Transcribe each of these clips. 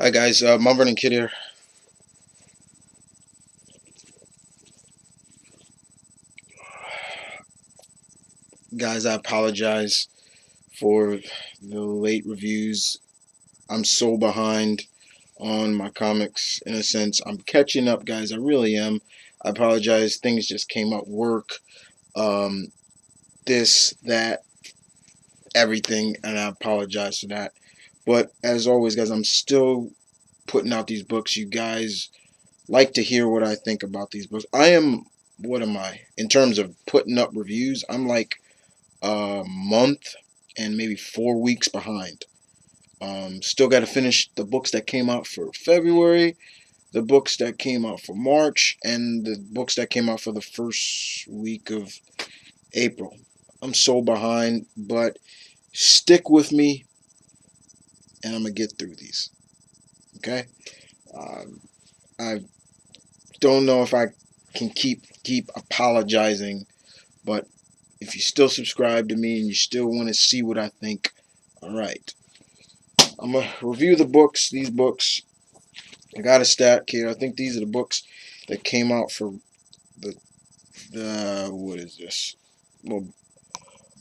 Hi guys, Mumford and Kid here. Guys, I apologize for the late reviews. I'm so behind on my comics in a sense. I'm catching up, guys. I really am. I apologize. Things just came up, work, um, this, that, everything, and I apologize for that. But as always, guys, I'm still putting out these books. You guys like to hear what I think about these books. I am, what am I? In terms of putting up reviews, I'm like a month and maybe 4 weeks behind. Still got to finish the books that came out for February, the books that came out for March, and the books that came out for the first week of April. I'm so behind, but stick with me, and I'm gonna get through these. Okay. Um, I don't know if I can keep apologizing, but if you still subscribe to me and you still want to see what I think, all right. I'm gonna review the books. These books, I got a stack here. I think these are the books that came out for the what is this? Well,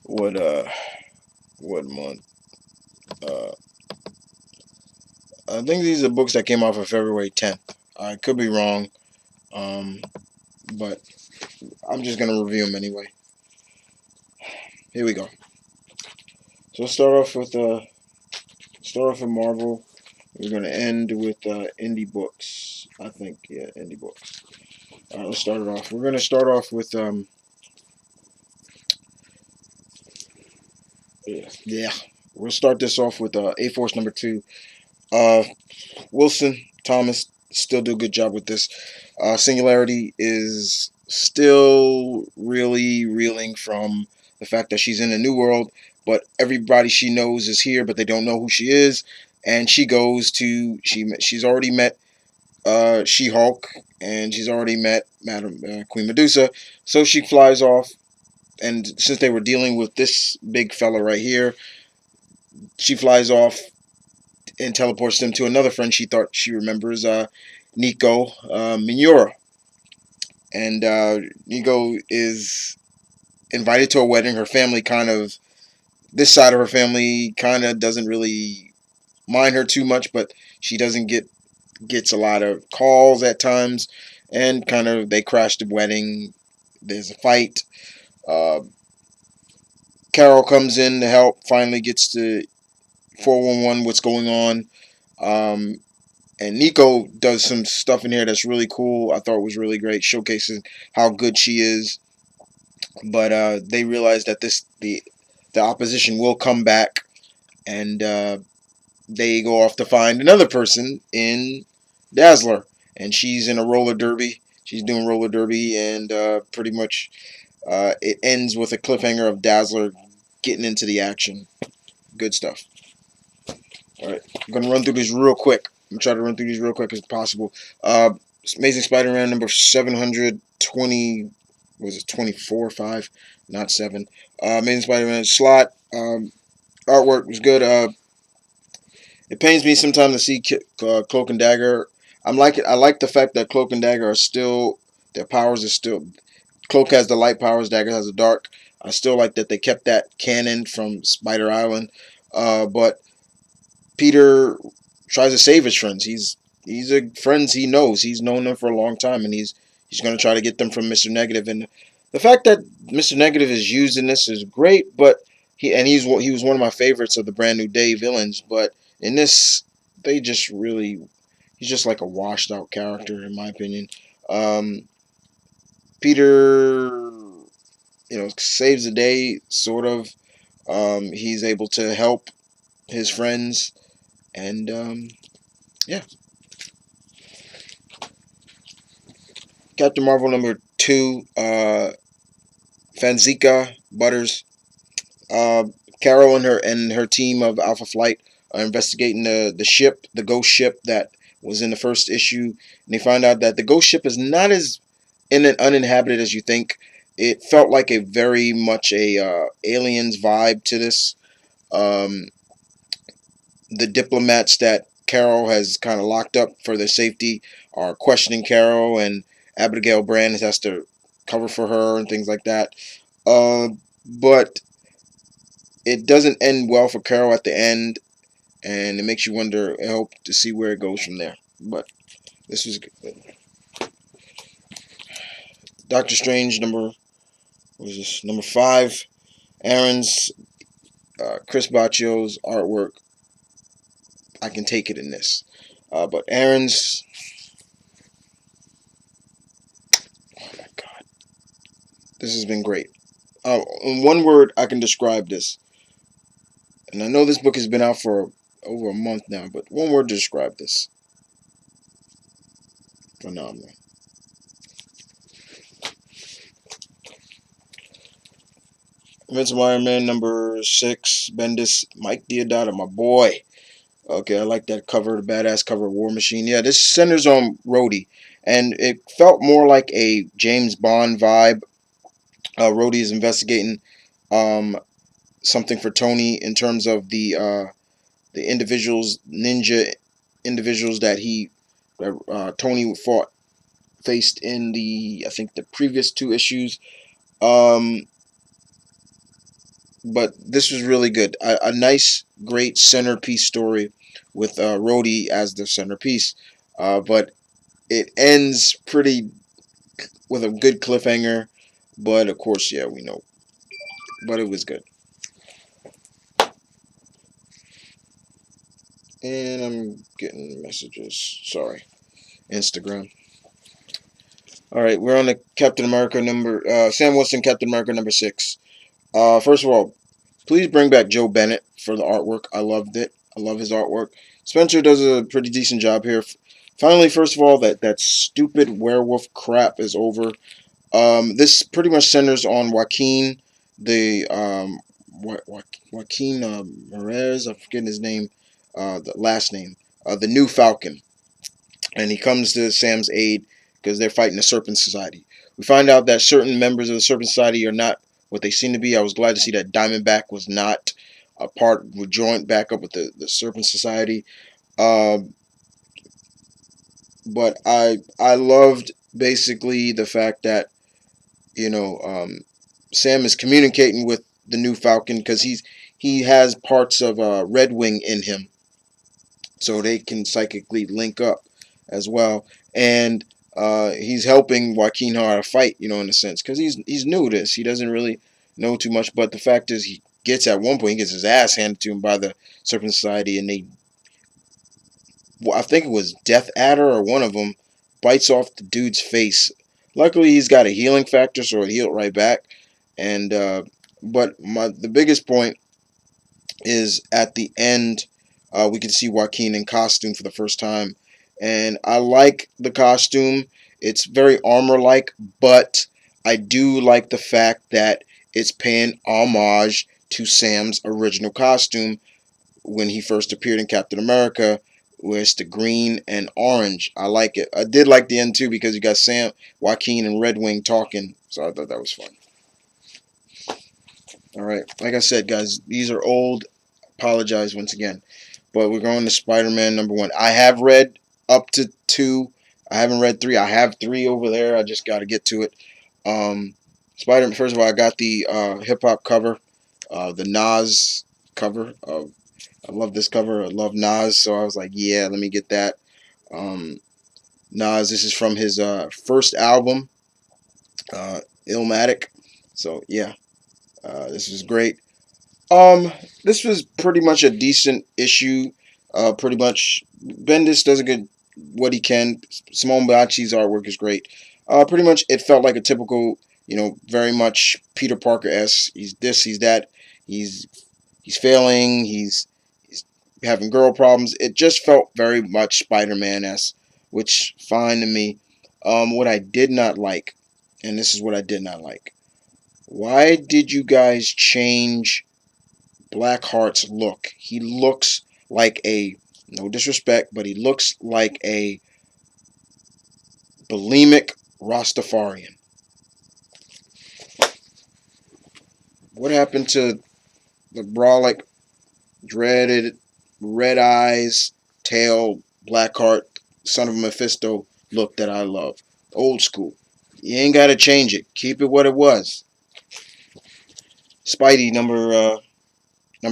what what month? Uh, I think these are books that came out for February 10th. I could be wrong, um, but I'm just gonna review them anyway. Here we go. So let's start off with Marvel. We're gonna end with indie books. I think, yeah, indie books. All right, let's start it off. We're gonna start off with yeah. We'll start this off with A Force #2. Uh, Wilson Thomas still do a good job with this. Singularity is still really reeling from the fact that she's in a new world, but everybody she knows is here, but they don't know who she is. And she goes to she's already met She-Hulk, and she's already met Madam Queen Medusa. So she flies off, and since they were dealing with this big fella right here, she flies off and teleports them to another friend she thought she remembers, Nico Minora. And Nico is invited to a wedding. Her family this side of her family kind of doesn't really mind her too much, but she doesn't gets a lot of calls at times, and kind of they crash the wedding. There's a fight. Uh, Carol comes in to help. Finally gets to 411 what's going on. Um, And Nico does some stuff in here that's really cool. I thought it was really great, showcasing how good she is. But they realize that the opposition will come back, and they go off to find another person in Dazzler, and she's in a roller derby. She's doing roller derby, and pretty much it ends with a cliffhanger of Dazzler getting into the action. Good stuff. All right, I'm gonna run through these real quick. I'm gonna try to run through these real quick as possible. Uh, Amazing Spider-Man number 720. Was it 24 5? Not 7. Amazing Spider-Man slot. Artwork was good. It pains me sometimes to see Cloak and Dagger. I like the fact that Cloak and Dagger are still, their powers are still. Cloak has the light powers. Dagger has the dark. I still like that they kept that canon from Spider Island. But Peter tries to save his friends. He's a friends he knows. He's known them for a long time, and he's going to try to get them from Mr. Negative. And the fact that Mr. Negative is used in this is great. But he was one of my favorites of the Brand New Day villains. But in this, they just really he's just like a washed out character in my opinion. Um, Peter, saves the day sort of. He's able to help his friends, and yeah. Captain Marvel #2, Fanzika Butters. Uh, Carol and her team of Alpha Flight are investigating the ship, the ghost ship that was in the first issue, and they find out that the ghost ship is not as uninhabited as you think. It felt like a very much a aliens vibe to this. Um, the diplomats that Carol has kind of locked up for their safety are questioning Carol, and Abigail Brand has to cover for her and things like that. But it doesn't end well for Carol at the end, and it makes you wonder and hope to see where it goes from there. But this was good. Doctor Strange what was this, number 5. Aaron's Chris Bacchio's artwork. I can take it in this, but Aaron's, oh my god, this has been great. In one word, I can describe this, and I know this book has been out for over a month now, but one word to describe this: phenomenal. Invincible Iron Man number 6, Bendis, Mike Deodato, my boy. Okay, I like that cover, the badass cover of War Machine. Yeah, this centers on Rhodey, and it felt more like a James Bond vibe. Rhodey is investigating um, something for Tony in terms of the individuals, ninja individuals that Tony faced in I think the previous 2 issues. Um, but this was really good. A nice, great centerpiece story with Rhodey as the centerpiece. But it ends pretty with a good cliffhanger. But of course, yeah, we know. But it was good. And I'm getting messages. Sorry, Instagram. All right, we're on the Captain America Sam Wilson Captain America number 6. First of all, please bring back Joe Bennett for the artwork. I loved it. I love his artwork. Spencer does a pretty decent job here. Finally, first of all, that stupid werewolf crap is over. This pretty much centers on Joaquin, the Joaquin Perez. I'm forgetting his name, the last name, the new Falcon, and he comes to Sam's aid because they're fighting the Serpent Society. We find out that certain members of the Serpent Society are not what they seem to be. I was glad to see that Diamondback was not joined back up with the Serpent Society. Um, but I loved basically the fact that Sam is communicating with the new Falcon because he has parts of Red Wing in him, so they can psychically link up as well. And he's helping Joaquin how to fight, in a sense, because he's new to this. He doesn't really know too much, but the fact is, at one point, he gets his ass handed to him by the Serpent Society, and I think it was Death Adder or one of them, bites off the dude's face. Luckily, he's got a healing factor, so it healed right back. And but the biggest point is at the end, we can see Joaquin in costume for the first time, and I like the costume. It's very armor-like, but I do like the fact that it's paying homage to Sam's original costume when he first appeared in Captain America, where it's the green and orange. I like it. I did like the end too because you got Sam, Joaquin, and Red Wing talking, so I thought that was fun. All right, like I said, guys, these are old. Apologize once again, but we're going to Spider-Man number 1. I have read up to 2. I haven't read 3. I have 3 over there. I just got to get to it. Spider-Man. First of all, I got the hip hop cover, the Nas cover. I love this cover. I love Nas, so I was like, yeah, let me get that. Nas, this is from his first album, Illmatic. So yeah, this is great. Um, this was pretty much a decent issue. Pretty much, Bendis does a good what he can. Simone Bacci's artwork is great. Pretty much, it felt like a typical, very much Peter Parker-esque. He's this, he's that. He's he's failing. He's having girl problems. It just felt very much Spider-Man-esque, which fine to me. What I did not like, and this is what I did not like. Why did you guys change Blackheart's look? He looks like no disrespect, but he looks like a bulimic Rastafarian. What happened to the brolic, dreaded, red eyes, tail, Blackheart, son of Mephisto look that I love. Old school. You ain't gotta change it. Keep it what it was. Spidey number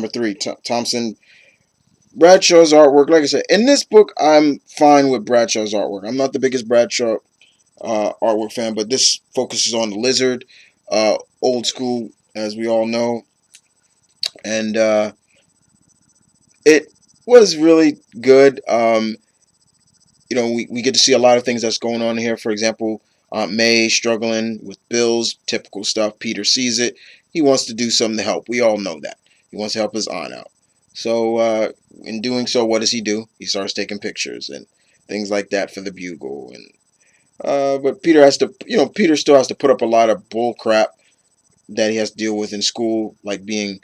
3. Thompson. Bradshaw's artwork, like I said, in this book, I'm fine with Bradshaw's artwork. I'm not the biggest Bradshaw artwork fan, but this focuses on the Lizard, old school, as we all know, and it was really good. We get to see a lot of things that's going on here. For example, Aunt May struggling with bills, typical stuff. Peter sees it. He wants to do something to help. We all know that. He wants to help his aunt out. So, in doing so, what does he do? He starts taking pictures and things like that for the Bugle. And but Peter has to, Peter still has to put up a lot of bull crap that he has to deal with in school, like being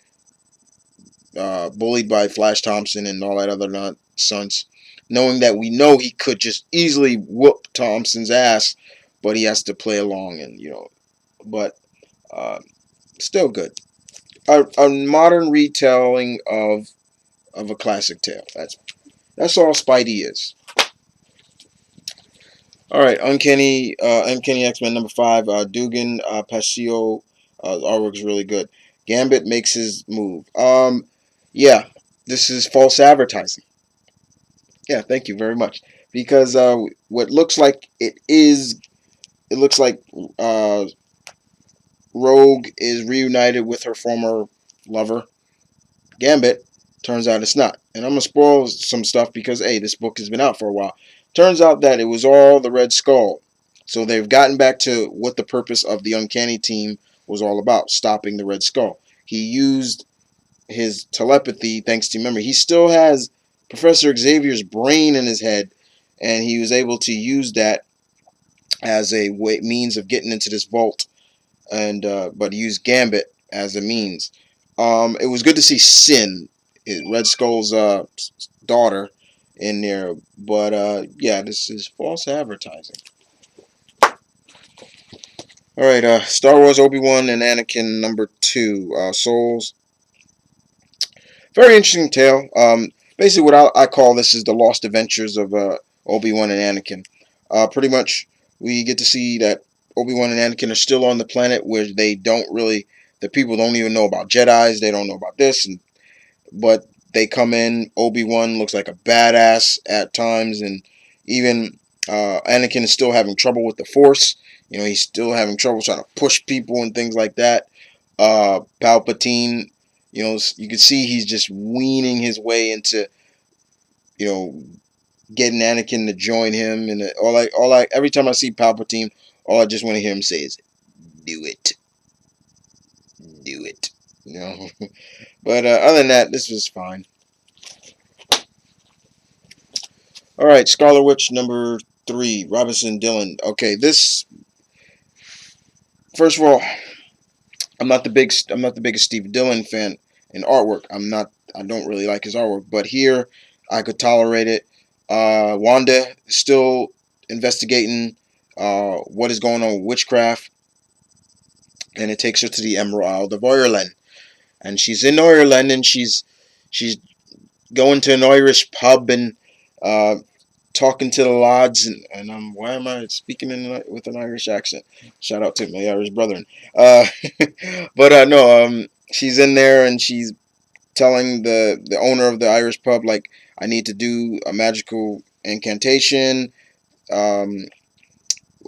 bullied by Flash Thompson and all that other nonsense, knowing that we know he could just easily whoop Thompson's ass, but he has to play along, and but uh, still good. A modern retelling of a classic tale. That's all Spidey is. All right, Uncanny X-Men number 5. Dugan Pasio, artwork is really good. Gambit makes his move. Yeah, this is false advertising. Yeah, thank you very much. Because what looks like it looks like uh, Rogue is reunited with her former lover, Gambit. Turns out it's not. And I'm going to spoil some stuff because, hey, this book has been out for a while. Turns out that it was all the Red Skull. So they've gotten back to what the purpose of the Uncanny team was all about, stopping the Red Skull. He used his telepathy, thanks to memory. He still has Professor Xavier's brain in his head, and he was able to use that as a means of getting into this vault. And but he used Gambit as a means. It was good to see Sin, Red Skull's daughter, in there. But yeah, this is false advertising. All right, Star Wars ObiWan and Anakin number 2, Souls. Very interesting tale. Basically, what I call this is the lost adventures of Obi-Wan and Anakin. Pretty much, we get to see that Obi-Wan and Anakin are still on the planet where the people don't even know about Jedis. They don't know about this, but they come in. Obi-Wan looks like a badass at times, and even Anakin is still having trouble with the Force. He's still having trouble trying to push people and things like that. Palpatine, you can see he's just weaning his way into, you know, getting Anakin to join him. And every time I see Palpatine, all I just want to hear him say is, "Do it, do it." But other than that, this was fine. All right, Scarlet Witch number 3, Robinson Dillon. Okay, this first of all, I'm not the biggest Steve Dillon fan in artwork. I don't really like his artwork, but here I could tolerate it. Wanda is still investigating what is going on with witchcraft, and it takes her to the Emerald Isle of Ireland. And she's in Ireland, and she's going to an Irish pub and uh, talking to the lads, and why am I speaking with an Irish accent? Shout out to my Irish brethren. Uh, but no, she's in there and she's telling the owner of the Irish pub, like, I need to do a magical incantation, um,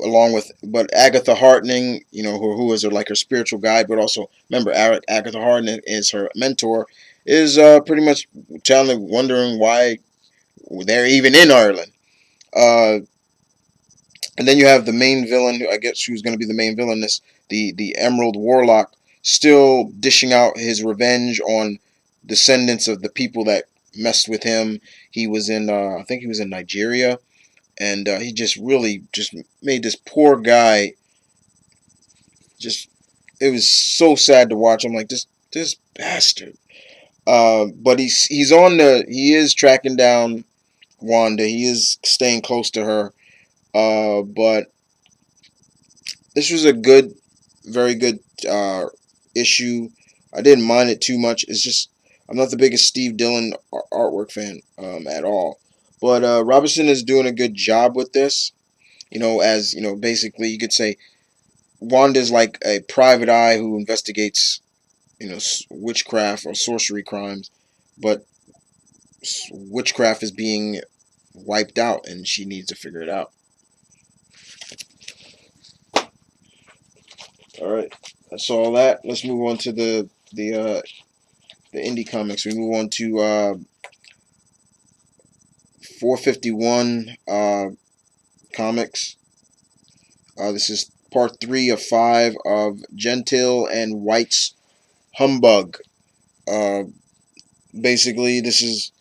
along with, but Agatha Hartning, who is like her spiritual guide, but also remember Agatha Hartning is her mentor, is pretty much wondering why they're even in Ireland. Uh, and then you have the main villain, I guess who's going to be the main villain, the Emerald Warlock, still dishing out his revenge on descendants of the people that messed with him. He was in, I think he was in Nigeria, and he just really just made this poor guy just. It was so sad to watch. I'm like, this bastard. But he is tracking down Wanda. He is staying close to her. But this was a very good issue. I didn't mind it too much. It's just I'm not the biggest Steve Dillon artwork fan at all. But Robinson is doing a good job with this. As basically you could say Wanda's like a private eye who investigates, witchcraft or sorcery crimes, but witchcraft is being wiped out, and she needs to figure it out. All right, that's all that. Let's move on to the indie comics. We move on to 451 comics. This is part 3 of 5 of Gentile and White's Humbug. Uh, basically this is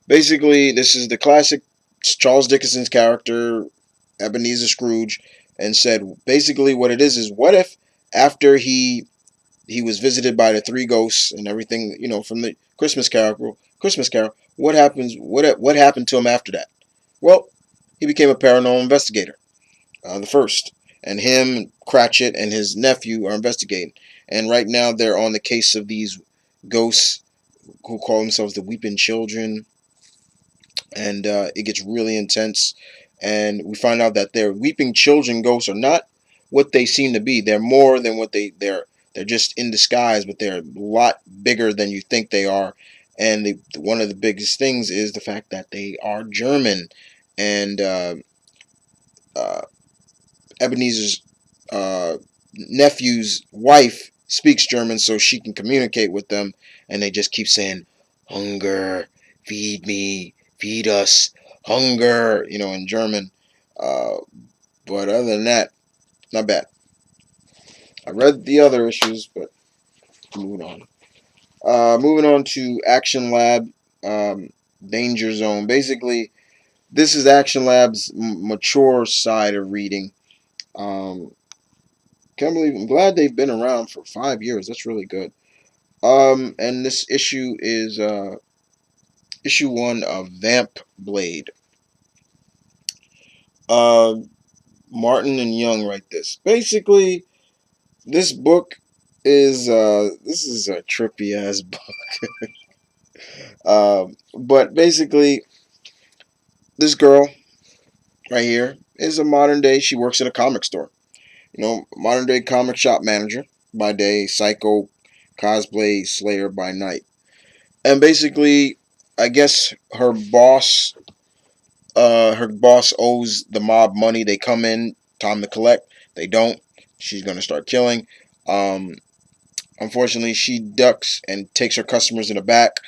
the classic Charles Dickens's character Ebenezer Scrooge, and said basically what it is what if after he was visited by the three ghosts and everything, from the Christmas Carol, what happened to him after that? Well, he became a paranormal investigator, the first, and him, Cratchit, and his nephew are investigating, and right now they're on the case of these ghosts who call themselves the Weeping Children, and it gets really intense. And we find out that their weeping children ghosts are not what they seem to be. They're more than what they're. They're just in disguise, but they're a lot bigger than you think they are. And one of the biggest things is the fact that they are German, and uh, Ebenezer's nephew's wife speaks German, so she can communicate with them, and they just keep saying, "Hunger, feed me, feed us, hunger," in German. Uh, but other than that, not bad. I read the other issues, but moving on. Moving on to Action Lab, Danger Zone. Basically, this is Action Lab's mature side of reading. Um, can't believe I'm glad they've been around for 5 years. That's really good. And this issue is issue 1 of Vamp Blade. Uh, Martin and Young write this. Basically, this book is this is a trippy ass book. But basically, this girl right here is a modern day. She works at a comic store. Modern day comic shop manager by day, psycho cosplay slayer by night. And basically, I guess her boss owes the mob money. They come in, time to collect. They don't. She's gonna start killing. Um, Unfortunately, she ducks and takes her customers in the back,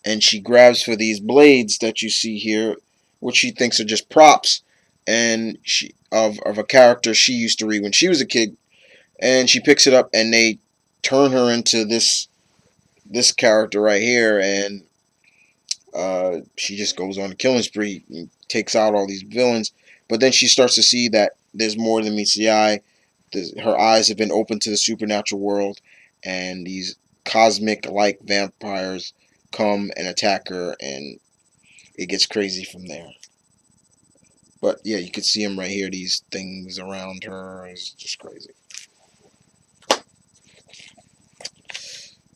and she grabs for these blades that you see here, which she thinks are just props, and she of a character she used to read when she was a kid, and she picks it up, and they turn her into this character right here, and she just goes on a killing spree and takes out all these villains. But then she starts to see that there's more than meets the eye. Her eyes have been opened to the supernatural world, and these cosmic-like vampires come and attack her, and it gets crazy from there. But yeah, you can see them right here. These things around her is just crazy.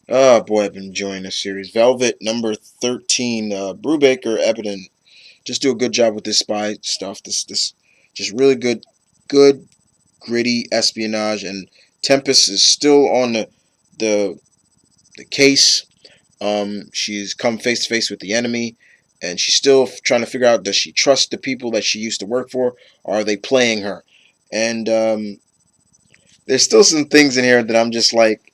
Oh boy, I've been enjoying this series. Velvet number 13. Brubaker, Ebden, just do a good job with this spy stuff. This just really good gritty espionage, and Tempest is still on the the case. She's come face to face with the enemy, and she's still trying to figure out, does she trust the people that she used to work for, or are they playing her? And there's still some things in here that I'm just like,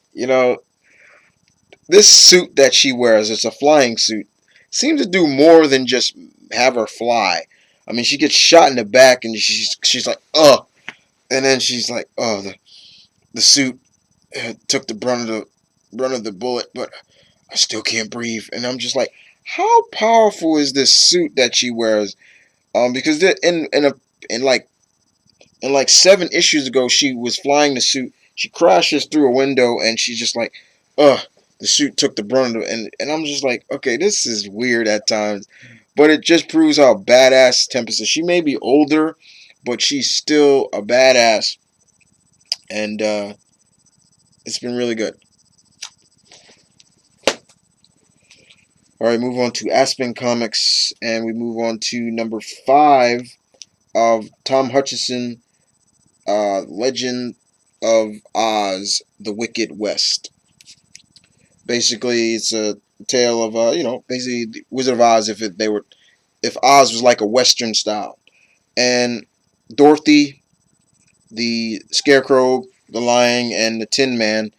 this suit that she wears, it's a flying suit, seems to do more than just have her fly. I mean, she gets shot in the back, and she's like, oh, and then she's like, oh, the suit took the brunt of the bullet, but I still can't breathe. And I'm just like, how powerful is this suit that she wears? Because in like 7 issues ago, she was flying the suit. She crashes through a window, and she's just like, ugh, the suit took the brunt of it. And I'm just like, okay, this is weird at times, but it just proves how badass Tempest is. She may be older, but she's still a badass, and it's been really good. All right, move on to Aspen Comics, and we move on to number 5 of Tom Hutchison, Legend of Oz: The Wicked West. Basically, it's a tale of basically the Wizard of Oz if Oz was like a Western style, and Dorothy, the Scarecrow, the Lion, and the Tin Man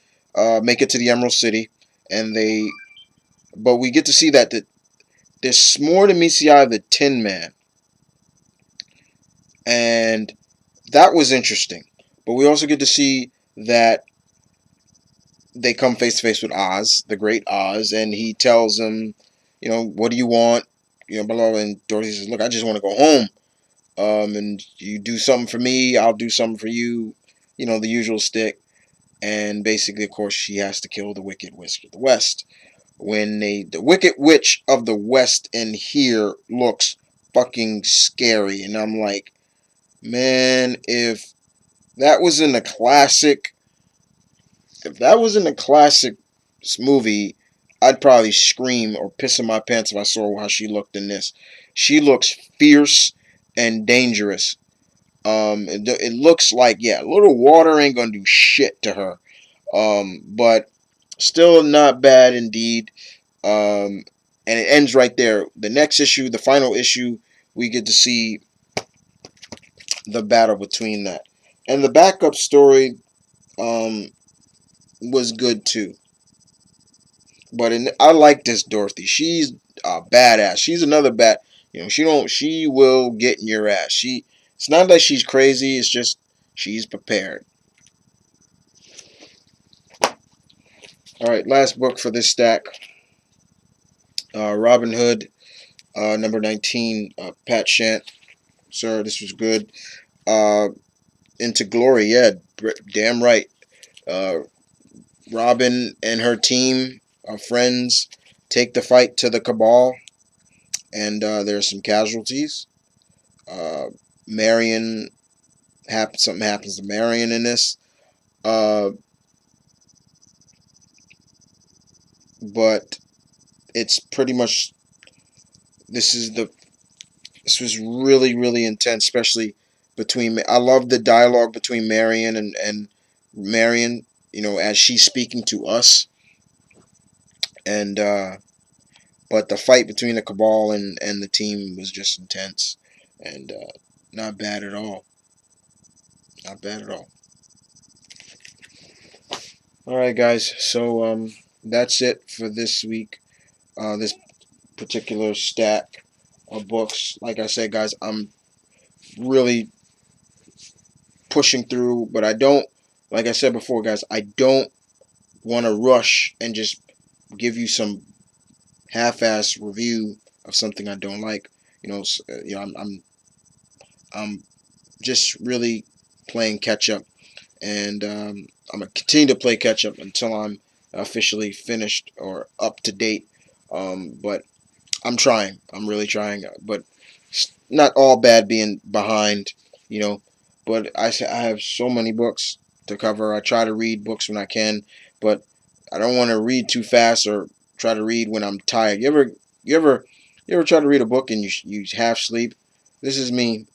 make it to the Emerald City, and but we get to see that there's more than meets the eye of the Tin Man, and that was interesting. But we also get to see that they come face to face with Oz, the Great Oz, and he tells them, what do you want? Blah, blah, blah. And Dorothy says, look, I just want to go home. And you do something for me, I'll do something for you. The usual stick. And basically, of course, she has to kill the Wicked Witch of the West. The Wicked Witch of the West in here looks fucking scary. And I'm like, man, that was in a classic if that was in a classic movie, I'd probably scream or piss in my pants if I saw how she looked in this. She looks fierce and dangerous. It looks like, yeah, a little water ain't gonna do shit to her. But still not bad indeed. And it ends right there. The next issue, the final issue, we get to see the battle between that. And the backup story um, was good too. But I like this Dorothy. She's a badass. She's another bad. She will get in your ass. It's not that she's crazy. It's just she's prepared. All right, last book for this stack. Robin Hood, number 19. Pat Shant. Sir, this was good. Into Glory. Yeah, damn right. Uh, Robin and her team of friends take the fight to the Cabal, and there's some casualties. Uh, Marion something happens to Marion in this. Uh, but it's pretty much this was really really intense, especially between. I love the dialogue between Marion and Marion. As she's speaking to us, and but the fight between the Cabal and the team was just intense, and not bad at all. Not bad at all. All right, guys. So that's it for this week. This particular stack of books. Like I said, guys, I'm really pushing through, but I don't. Like I said before, guys, I don't want to rush and just give you some half-ass review of something I don't like. I'm just really playing catch up, and I'm gonna continue to play catch up until I'm officially finished or up to date. But I'm trying. I'm really trying. But it's not all bad being behind, you know. But I have so many books to cover. I try to read books when I can, but I don't want to read too fast or try to read when I'm tired. You ever you ever try to read a book and you half sleep? This is me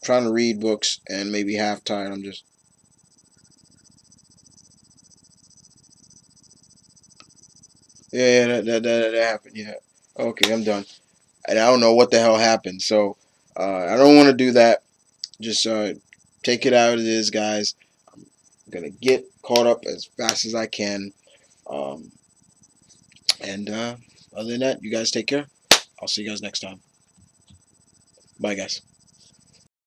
trying to read books and maybe half tired. I'm just yeah, that happened. Yeah. Okay, I'm done. And I don't know what the hell happened. So I don't want to do that. Just take it out as it is, guys. I'm gonna get caught up as fast as I can. Um, and other than that, you guys take care. I'll see you guys next time. Bye, guys.